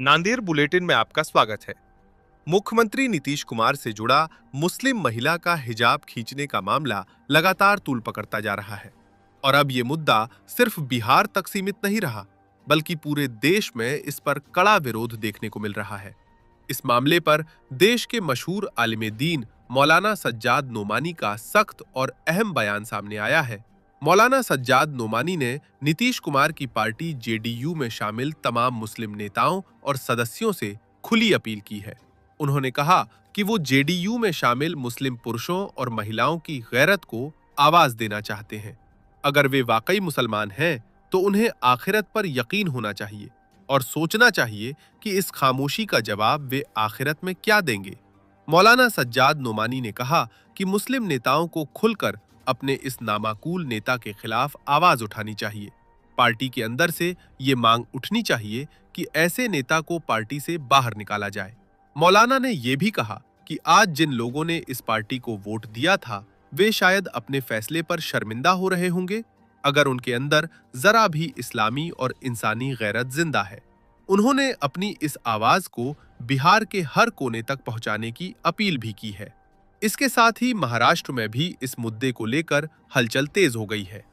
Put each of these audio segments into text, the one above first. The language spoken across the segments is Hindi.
नांदेड़ बुलेटिन में आपका स्वागत है। मुख्यमंत्री नीतीश कुमार से जुड़ा मुस्लिम महिला का हिजाब खींचने का मामला लगातार तूल पकड़ता जा रहा है और अब ये मुद्दा सिर्फ बिहार तक सीमित नहीं रहा, बल्कि पूरे देश में इस पर कड़ा विरोध देखने को मिल रहा है। इस मामले पर देश के मशहूर आलिम दीन मौलाना सज्जाद नोमानी का सख्त और अहम बयान सामने आया है। मौलाना सज्जाद नोमानी ने नीतीश कुमार की पार्टी जेडीयू में शामिल तमाम मुस्लिम नेताओं और सदस्यों से खुली अपील की है। उन्होंने कहा कि वो जेडीयू में शामिल मुस्लिम पुरुषों और महिलाओं की गैरत को आवाज देना चाहते हैं। अगर वे वाकई मुसलमान हैं तो उन्हें आखिरत पर यकीन होना चाहिए और सोचना चाहिए कि इस खामोशी का जवाब वे आखिरत में क्या देंगे। मौलाना सज्जाद नोमानी ने कहा कि मुस्लिम नेताओं को खुलकर अपने इस नामाकूल नेता के खिलाफ आवाज उठानी चाहिए। पार्टी के अंदर से ये मांग उठनी चाहिए कि ऐसे नेता को पार्टी से बाहर निकाला जाए। मौलाना ने यह भी कहा कि आज जिन लोगों ने इस पार्टी को वोट दिया था वे शायद अपने फैसले पर शर्मिंदा हो रहे होंगे अगर उनके अंदर जरा भी इस्लामी और इंसानी गैरत जिंदा है। उन्होंने अपनी इस आवाज को बिहार के हर कोने तक पहुंचाने की अपील भी की है। इसके साथ ही महाराष्ट्र में भी इस मुद्दे को लेकर हलचल तेज हो गई है।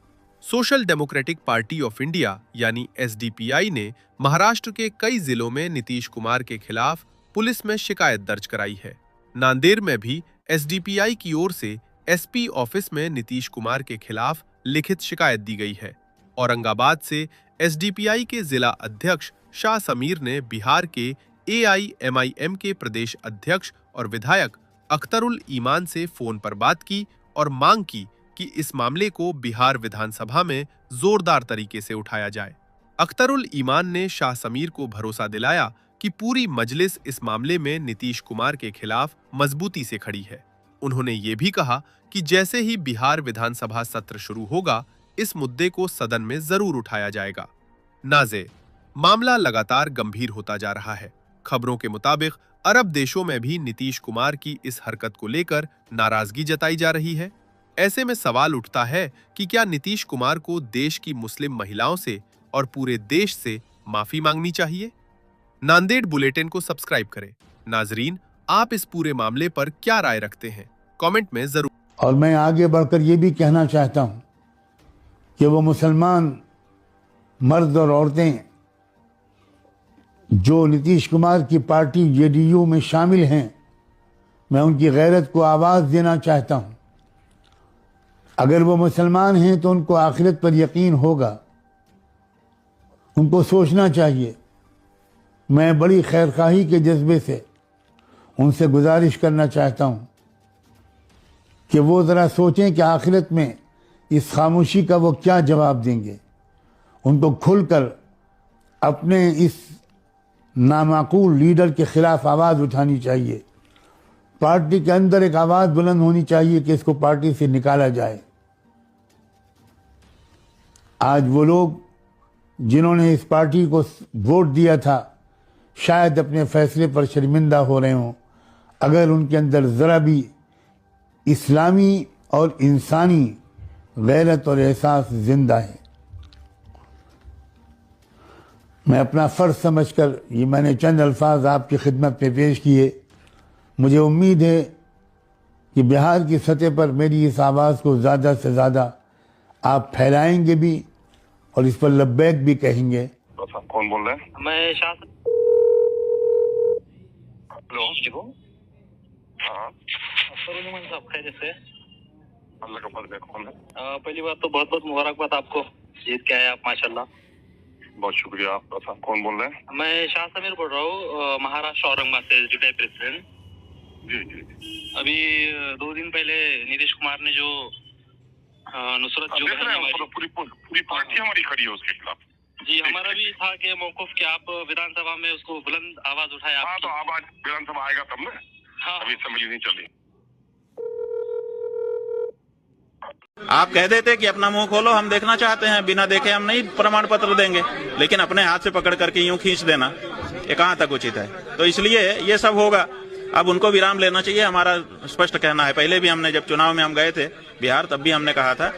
Social democratic party of India यानी एसडीपीआई ने महाराष्ट्र के कई जिलों में नीतीश कुमार के खिलाफ पुलिस में शिकायत दर्ज कराई है। नांदेड़ में भी एसडीपीआई की ओर से एसपी ऑफिस में नीतीश कुमार के खिलाफ लिखित शिकायत दी गई है। औरंगाबाद से एसडीपीआई के जिला अध्यक्ष शाह समीर ने बिहार के एआईएमआईएम के प्रदेश अध्यक्ष और विधायक अख्तरुल ईमान से फोन पर बात की और मांग की कि इस मामले को बिहार विधानसभा में जोरदार तरीके से उठाया जाए। अख्तरुल ईमान ने शाह समीर को भरोसा दिलाया कि पूरी मजलिस इस मामले में नीतीश कुमार के खिलाफ मजबूती से खड़ी है। उन्होंने ये भी कहा कि जैसे ही बिहार विधानसभा सत्र शुरू होगा इस मुद्दे को सदन में जरूर उठाया जाएगा। नाज़े, मामला लगातार गंभीर होता जा रहा है। खबरों के मुताबिक अरब देशों में भी नीतीश कुमार की इस हरकत को लेकर नाराजगी जताई जा रही है। ऐसे में सवाल उठता है कि क्या नीतीश कुमार को देश की मुस्लिम महिलाओं से और पूरे देश से माफी मांगनी चाहिए? नांदेड़ बुलेटिन को सब्सक्राइब करें। नाजरीन, आप इस पूरे मामले पर क्या राय रखते हैं? कमेंट में जरूर। और मैं आगे बढ़कर ये भी कहना चाहता हूं कि वो मुसलमान मर्द और औरतें जो नीतीश कुमार की पार्टी जेडीयू में शामिल हैं, मैं उनकी गैरत को आवाज़ देना चाहता हूं। अगर वो मुसलमान हैं तो उनको आखिरत पर यकीन होगा, उनको सोचना चाहिए। मैं बड़ी खैरखाही के जज्बे से उनसे गुजारिश करना चाहता हूं कि वो ज़रा सोचें कि आखिरत में इस खामोशी का वो क्या जवाब देंगे। उनको खुलकर अपने इस नामाकूल लीडर के खिलाफ आवाज़ उठानी चाहिए। पार्टी के अंदर एक आवाज़ बुलंद होनी चाहिए कि इसको पार्टी से निकाला जाए। आज वो लोग जिन्होंने इस पार्टी को वोट दिया था शायद अपने फैसले पर शर्मिंदा हो रहे हों अगर उनके अंदर ज़रा भी इस्लामी और इंसानी गैरत और एहसास जिंदा है। मैं अपना फ़र्ज समझकर ये मैंने चंद अल्फाज आपकी खिदमत में पेश किए। मुझे उम्मीद है कि बिहार की सतह पर मेरी इस आवाज़ को ज़्यादा से ज़्यादा आप फैलाएंगे भी और इस पर लब्बैक भी कहेंगे। कौन बोल रहे हैं? मैं शाह। हेलो। हाँ, साहब खैरियत से? अल्लाह का फजल है। कौन है? पहली बात तो बहुत बहुत मुबारकबाद आपको, जीत के आए आप माशाल्लाह। बहुत शुक्रिया आपका। कौन बोल रहे हैं? मैं शाह समीर बोल रहा हूँ, महाराष्ट्र औरंगाबाद से जुटाई प्रेसिडेंट। जी जी। अभी 2 दिन पहले नीतीश कुमार ने जो नुसरत जो देख रहे हैं, पूरी पार्टी हमारी खड़ी है उसके खिलाफ। जी, हमारा भी था कि मौकूफ कि आप विधानसभा में उसको बुलंद आवाज उठाए। हाँ, तो आवाज विधानसभा आएगा तब ना। हाँ, अभी असेंबली नहीं चली। आप कह देते कि अपना मुंह खोलो, हम देखना चाहते हैं, बिना देखे हम नहीं प्रमाण पत्र देंगे, लेकिन अपने हाथ से पकड़ करके यूं खींच देना ये कहां तक उचित है? तो इसलिए ये सब होगा। अब उनको विराम लेना चाहिए, हमारा स्पष्ट कहना है। पहले भी हमने जब चुनाव में हम गए थे बिहार तब भी हमने कहा था